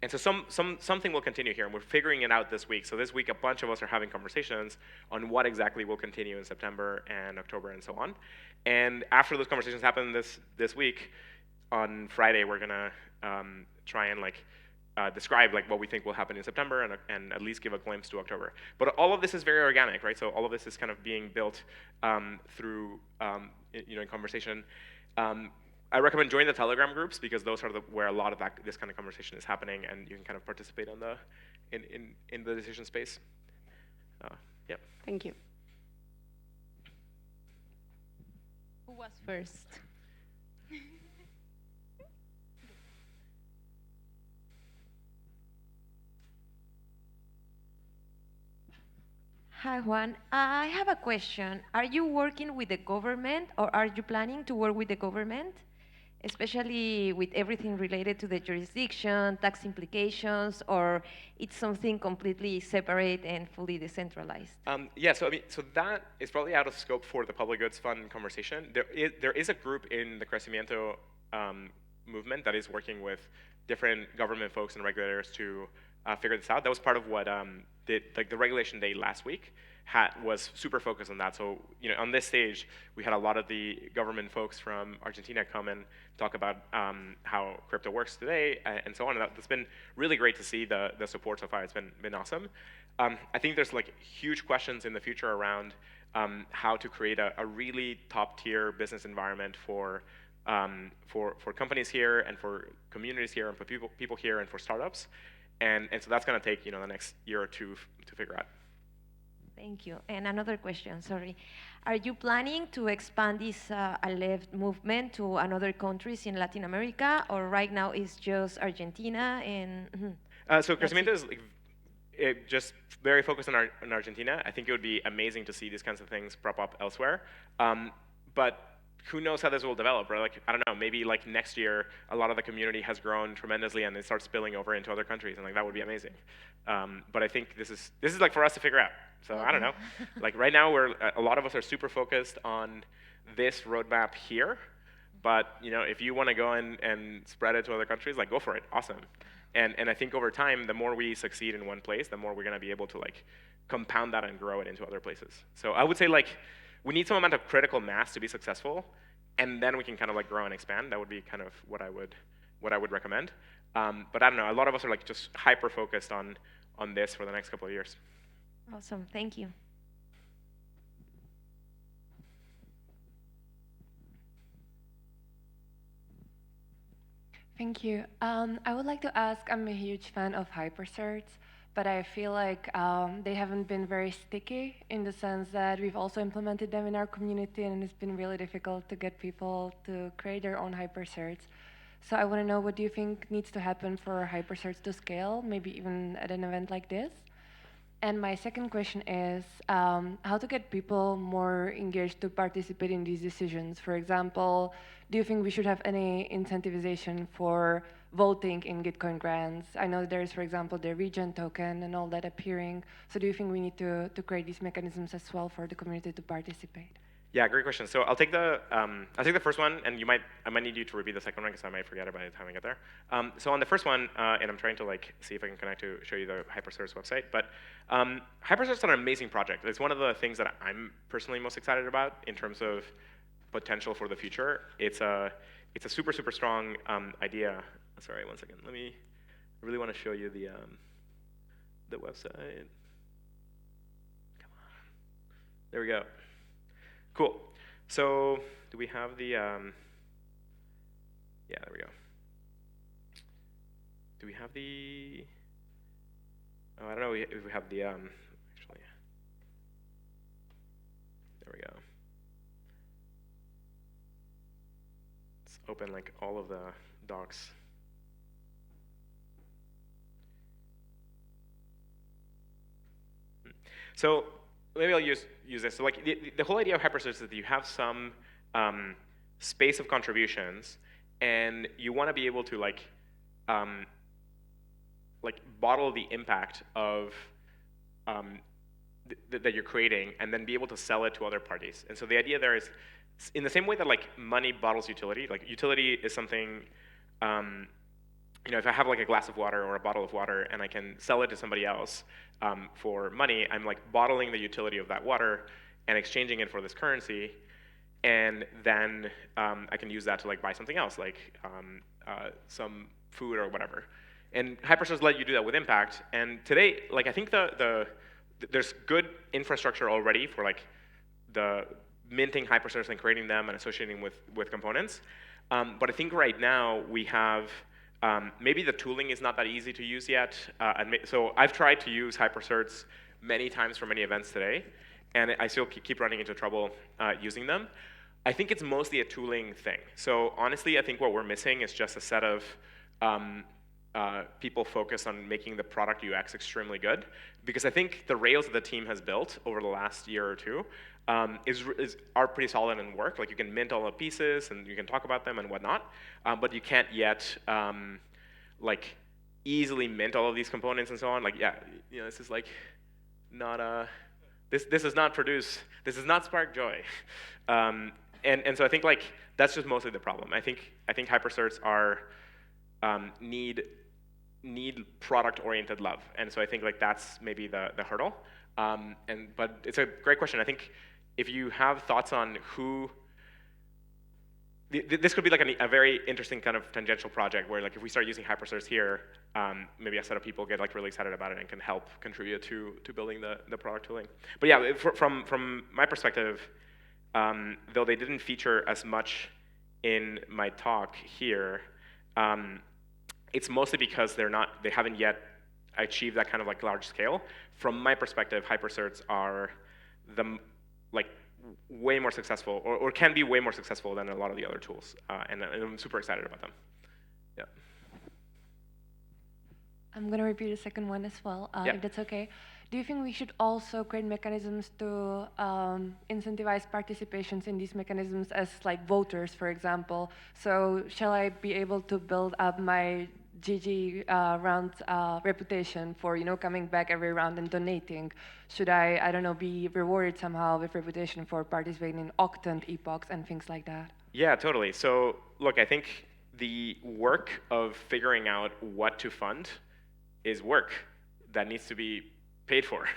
A: and so something will continue here, and we're figuring it out this week. So this week, a bunch of us are having conversations on what exactly will continue in September and October and so on. And after those conversations happen this week, on Friday, we're gonna try and describe what we think will happen in September and at least give a glimpse to October. But all of this is very organic, right? So all of this is kind of being built through in conversation. I recommend joining the Telegram groups because those are where a lot of this kind of conversation is happening, and you can kind of participate on in the decision space. Yeah.
F: Thank you.
G: Who was first?
H: Hi, Juan. I have a question. Are you working with the government, or are you planning to work with the government, especially with everything related to the jurisdiction, tax implications, or it's something completely separate and fully decentralized?
A: Yeah, so that is probably out of scope for the public goods fund conversation. There is a group in the Crecimiento movement that is working with different government folks and regulators to figure this out. That was part of what the regulation day last week was super focused on that. So on this stage, we had a lot of the government folks from Argentina come and talk about how crypto works today and so on. And that's been really great to see the support so far. It's been awesome. I think there's huge questions in the future around how to create a really top tier business environment for companies here and for communities here and for people here and for startups. And so that's going to take the next year or two to figure out.
H: Thank you. And another question, sorry. Are you planning to expand this Aleph movement to another countries in Latin America, or right now it's just Argentina and?
A: So Crecimiento is just very focused on Argentina. I think it would be amazing to see these kinds of things prop up elsewhere. But who knows how this will develop, right? I don't know, maybe next year, a lot of the community has grown tremendously and it starts spilling over into other countries, and that would be amazing. But I think this is for us to figure out. So I don't know. Right now, a lot of us are super focused on this roadmap here, but if you want to go and spread it to other countries, go for it, awesome. And I think over time, the more we succeed in one place, the more we're going to be able to compound that and grow it into other places. So I would say we need some amount of critical mass to be successful, and then we can kind of grow and expand. That would be kind of what I would recommend. But I don't know. A lot of us are just hyper focused on this for the next couple of years.
H: Awesome. Thank you.
I: Thank you. I would like to ask, I'm a huge fan of hypercerts, but I feel like they haven't been very sticky in the sense that we've also implemented them in our community, and it's been really difficult to get people to create their own hypercerts. So I want to know, what do you think needs to happen for hypercerts to scale, maybe even at an event like this? And my second question is how to get people more engaged to participate in these decisions. For example, do you think we should have any incentivization for voting in Gitcoin grants? I know there's, for example, the regen token and all that appearing. So do you think we need to create these mechanisms as well for the community to participate?
A: Yeah, great question. So I'll take the first one, and I might need you to repeat the second one because I might forget it by the time I get there. So on the first one, and I'm trying to see if I can connect to show you the HyperCerts website. But HyperCerts are an amazing project. It's one of the things that I'm personally most excited about in terms of potential for the future. It's a super strong idea. Sorry, one second. I really want to show you the website. Come on. There we go. Cool. So do we have the, yeah, there we go. Do we have the, oh, I don't know if we have the, actually, there we go. Let's open all of the docs. So maybe I'll use this. So the whole idea of HyperCerts is that you have some space of contributions, and you want to be able to bottle the impact of that you're creating, and then be able to sell it to other parties. And so the idea there is, in the same way that money bottles utility, utility is something if I have like a glass of water or a bottle of water and I can sell it to somebody else for money, I'm like bottling the utility of that water and exchanging it for this currency, and then I can use that to like buy something else, like some food or whatever. And hyperstores let you do that with impact. And today, like I think there's good infrastructure already for like the minting hyperstores and creating them and associating with components. But I think right now we have maybe the tooling is not that easy to use yet. So I've tried to use hypercerts many times for many events today, and I still keep running into trouble using them. I think it's mostly a tooling thing. So honestly, I think what we're missing is just a set of people focused on making the product UX extremely good, because I think the rails that the team has built over the last year or two are pretty solid and work. Like you can mint all the pieces and you can talk about them and whatnot, but you can't yet like easily mint all of these components and so on. Like this is like not this does not produce, this does not spark joy, and so I think like that's just mostly the problem. I think hypercerts are need product-oriented love, and so I think like that's maybe the hurdle. But it's a great question. I think if you have thoughts on who, this could be like a very interesting kind of tangential project where like if we start using hypercerts here, maybe a set of people get like really excited about it and can help contribute to building the product tooling. But yeah, from my perspective, though they didn't feature as much in my talk here, it's mostly because they haven't yet achieved that kind of like large scale. From my perspective, hypercerts are way more successful, or can be way more successful than a lot of the other tools, and I'm super excited about them. Yeah.
I: I'm going to repeat the second one as well,
A: Yeah.
I: if that's okay. Do you think we should also create mechanisms to incentivize participations in these mechanisms as like voters, for example? So shall I be able to build up my GG round reputation for coming back every round and donating? Should I don't know, be rewarded somehow with reputation for participating in octant epochs and things like that?
A: Yeah, totally. So look, I think the work of figuring out what to fund is work that needs to be paid for.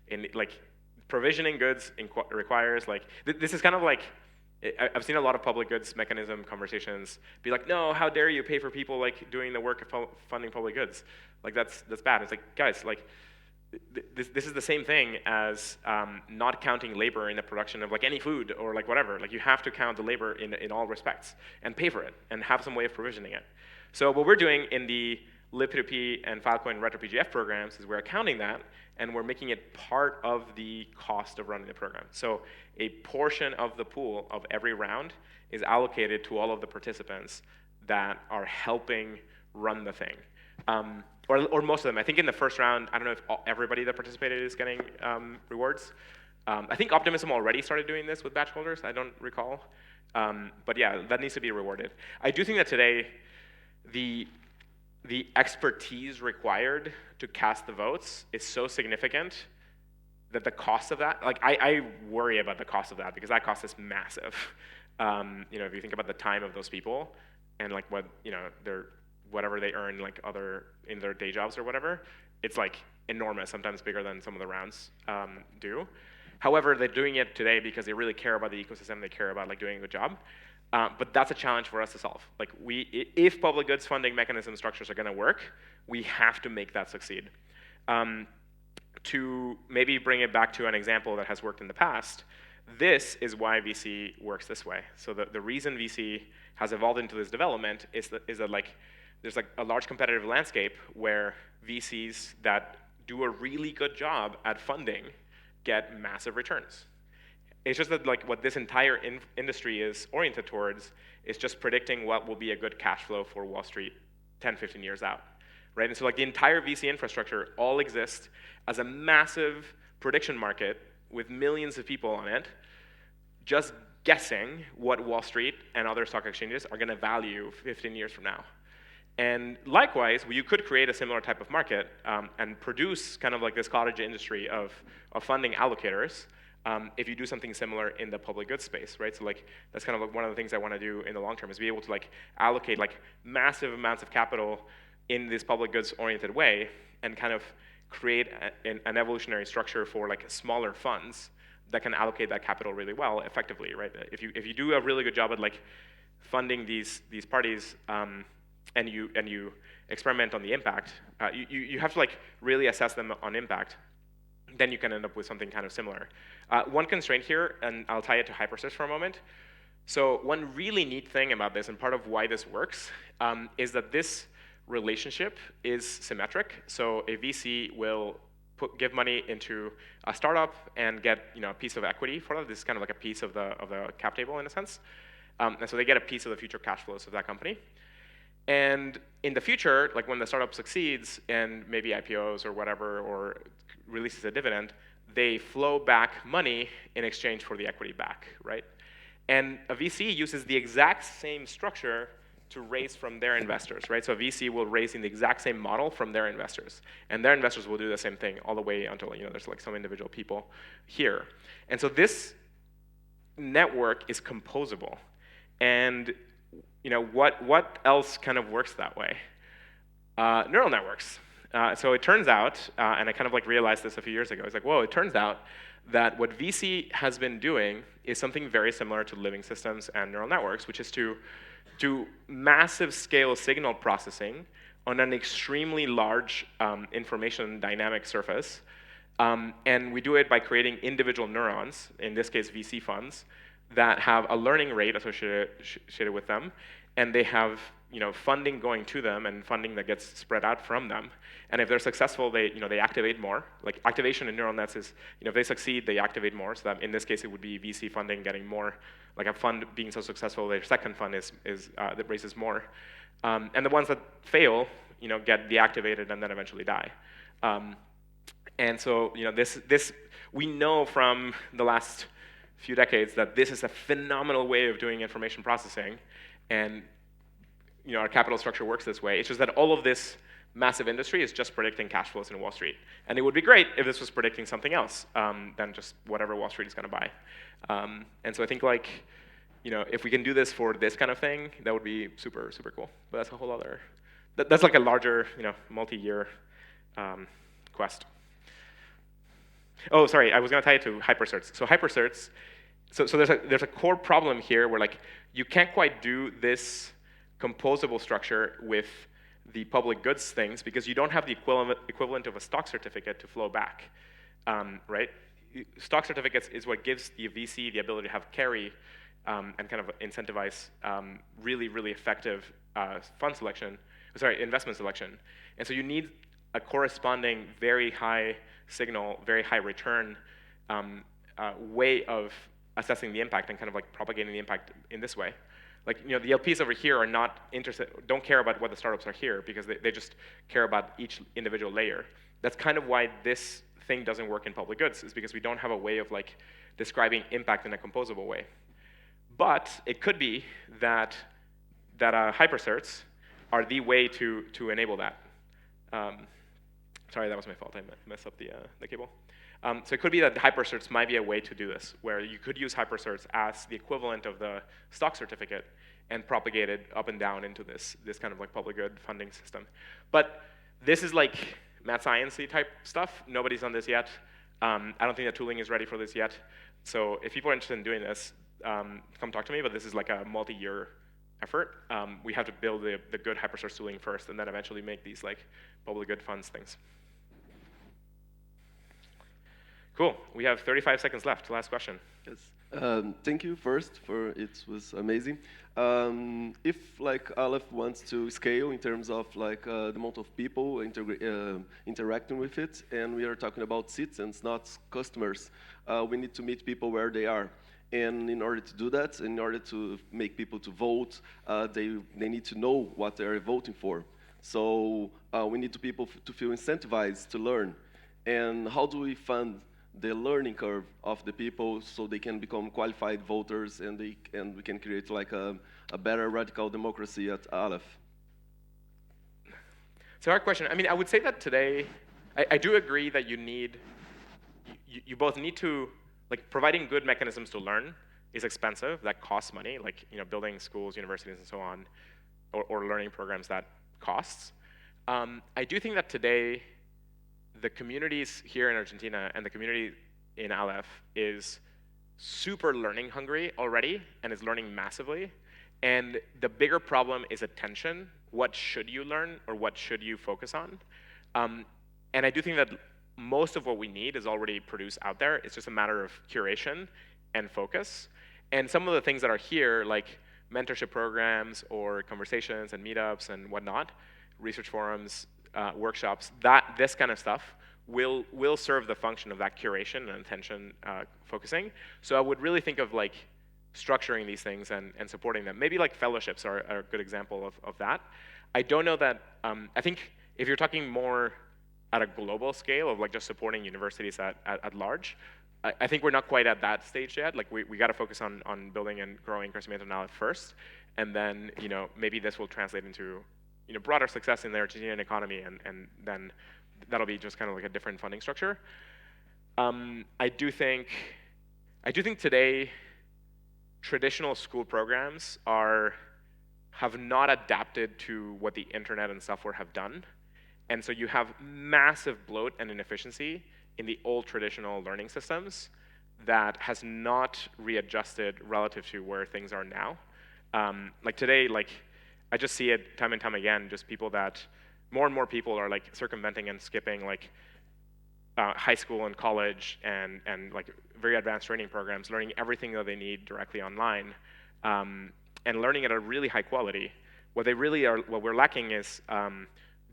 A: And like provisioning goods requires like, this is kind of like, I've seen a lot of public goods mechanism conversations be like, no, how dare you pay for people like doing the work of funding public goods? Like that's bad. It's like, guys, like this is the same thing as not counting labor in the production of like any food or like whatever. Like you have to count the labor in all respects and pay for it and have some way of provisioning it. So what we're doing in the lib2p and Filecoin retro PGF programs is we're accounting that, and we're making it part of the cost of running the program. So a portion of the pool of every round is allocated to all of the participants that are helping run the thing. Or most of them. I think in the first round, I don't know if everybody that participated is getting rewards. I think Optimism already started doing this with batch holders. I don't recall. But yeah, that needs to be rewarded. I do think that today, the expertise required to cast the votes is so significant that the cost of that, like I worry about the cost of that, because that cost is massive. If you think about the time of those people and like what whatever they earn like in their day jobs or whatever, it's like enormous, sometimes bigger than some of the rounds do. However, they're doing it today because they really care about the ecosystem, they care about like doing a good job. But that's a challenge for us to solve. Like if public goods funding mechanism structures are going to work, we have to make that succeed. To maybe bring it back to an example that has worked in the past, this is why VC works this way. So the reason VC has evolved into this development is that like there's like a large competitive landscape where VCs that do a really good job at funding get massive returns. It's just that like what this entire industry is oriented towards is just predicting what will be a good cash flow for Wall Street 10, 15 years out, right? And so like the entire VC infrastructure all exists as a massive prediction market with millions of people on it, just guessing what Wall Street and other stock exchanges are gonna value 15 years from now. And likewise, you could create a similar type of market and produce kind of like this cottage industry of funding allocators if you do something similar in the public goods space, right? So like that's kind of like one of the things I want to do in the long term is be able to like allocate like massive amounts of capital in this public goods oriented way and kind of create an evolutionary structure for like smaller funds that can allocate that capital really well, effectively, right? If you do a really good job at like funding these parties and you experiment on the impact, you have to like really assess them on impact, then you can end up with something kind of similar. One constraint here, and I'll tie it to hypersearch for a moment. So one really neat thing about this, and part of why this works, is that this relationship is symmetric. So a VC will give money into a startup and get a piece of equity for that. This is kind of like a piece of the cap table in a sense. And so they get a piece of the future cash flows of that company. And in the future, like when the startup succeeds and maybe IPOs or whatever, or releases a dividend, they flow back money in exchange for the equity back, right? And a VC uses the exact same structure to raise from their investors, right? So a VC will raise in the exact same model from their investors. And their investors will do the same thing all the way until there's like some individual people here. And so this network is composable. And what else kind of works that way? Neural networks. So it turns out, and I kind of like realized this a few years ago, it's like, whoa, it turns out that what VC has been doing is something very similar to living systems and neural networks, which is to do massive scale signal processing on an extremely large information dynamic surface. And we do it by creating individual neurons, in this case VC funds, that have a learning rate associated with them, and they have funding going to them and funding that gets spread out from them. And if they're successful, they activate more. Like activation in neural nets is, if they succeed, they activate more. So that in this case, it would be VC funding getting more, like a fund being so successful, their second fund that raises more. And the ones that fail, get deactivated and then eventually die. And so, this we know from the last few decades that this is a phenomenal way of doing information processing, and our capital structure works this way. It's just that all of this massive industry is just predicting cash flows in Wall Street. And it would be great if this was predicting something else than just whatever Wall Street is going to buy. And so I think if we can do this for this kind of thing, that would be super, super cool. But that's a whole other, that's like a larger, multi-year quest. Oh, sorry, I was going to tie it to hypercerts. So hypercerts, so there's a core problem here where you can't quite do this composable structure with the public goods things because you don't have the equivalent of a stock certificate to flow back, right? Stock certificates is what gives the VC the ability to have carry and kind of incentivize really, really effective investment selection. And so you need a corresponding very high signal, very high return way of assessing the impact and kind of like propagating the impact in this way. Like, the LPs over here are not interested, don't care about what the startups are here because they just care about each individual layer. That's kind of why this thing doesn't work in public goods, is because we don't have a way of describing impact in a composable way. But it could be that hypercerts are the way to enable that. Sorry, that was my fault. I messed up the cable. So it could be that hypercerts might be a way to do this, where you could use hypercerts as the equivalent of the stock certificate and propagate it up and down into this kind of public good funding system. But this is mad science-y type stuff. Nobody's done this yet. I don't think the tooling is ready for this yet. So if people are interested in doing this, come talk to me, but this is a multi-year effort. We have to build the good hypercerts tooling first, and then eventually make these public good funds things. Cool. We have 35 seconds left. Last question.
J: Yes. Thank you first for it was amazing. If Aleph wants to scale in terms of the amount of people interacting with it, and we are talking about citizens, not customers, we need to meet people where they are. And in order to do that, in order to make people to vote, they need to know what they are voting for. So we need people to feel incentivized to learn. And how do we fund the learning curve of the people so they can become qualified voters and we can create a better radical democracy at Aleph?
A: It's a hard question. I mean, I would say that today, I do agree that you both need to, providing good mechanisms to learn is expensive. That costs money, building schools, universities, and so on, or learning programs, that costs. I do think that today, the communities here in Argentina and the community in Aleph is super learning hungry already and is learning massively. And the bigger problem is attention. What should you learn or what should you focus on? And I do think that most of what we need is already produced out there. It's just a matter of curation and focus. And some of the things that are here, like mentorship programs or conversations and meetups and whatnot, research forums, workshops, this kind of stuff will serve the function of that curation and attention focusing. So I would really think of like structuring these things and supporting them. Maybe like fellowships are a good example of that. I don't know that, I think if you're talking more at a global scale of like just supporting universities at large, I think we're not quite at that stage yet. Like we got to focus on building and growing Crecimiento and Aleph first, and then maybe this will translate into broader success in the Argentinian economy, and then that'll be just kind of like a different funding structure. I do think today traditional school programs have not adapted to what the internet and software have done, and so you have massive bloat and inefficiency in the old traditional learning systems that has not readjusted relative to where things are now. Like today, like I just see it time and time again, just more and more people are like circumventing and skipping like high school and college and like very advanced training programs, learning everything that they need directly online, and learning at a really high quality. What we're lacking is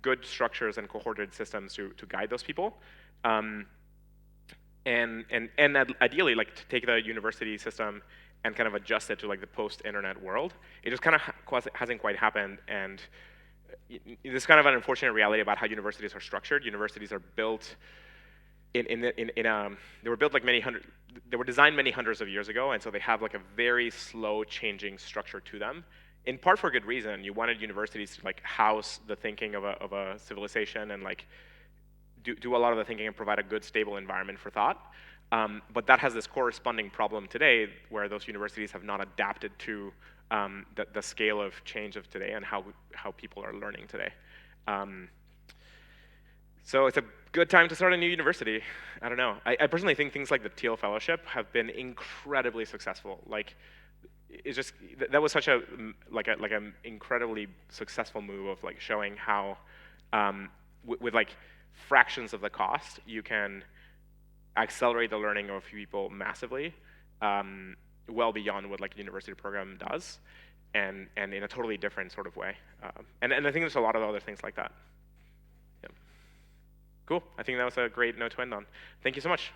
A: good structures and cohorted systems to guide those people. And ideally, like to take the university system and kind of adjust it to like the post-internet world. It just kind of hasn't quite happened, and this is kind of an unfortunate reality about how universities are structured. Universities are built they were built like they were designed many hundreds of years ago, and so they have like a very slow changing structure to them. In part for good reason. You wanted universities to like house the thinking of a civilization and like do a lot of the thinking and provide a good, stable environment for thought. But that has this corresponding problem today where those universities have not adapted to the scale of change of today and how people are learning today. So it's a good time to start a new university. I don't know. I personally think things like the Teal Fellowship have been incredibly successful. Like, it's just, that was such an incredibly successful move of like showing how with like fractions of the cost, you can accelerate the learning of people massively, well beyond what like a university program does, and in a totally different sort of way. And I think there's a lot of other things like that. Yeah. Cool. I think that was a great note to end on. Thank you so much.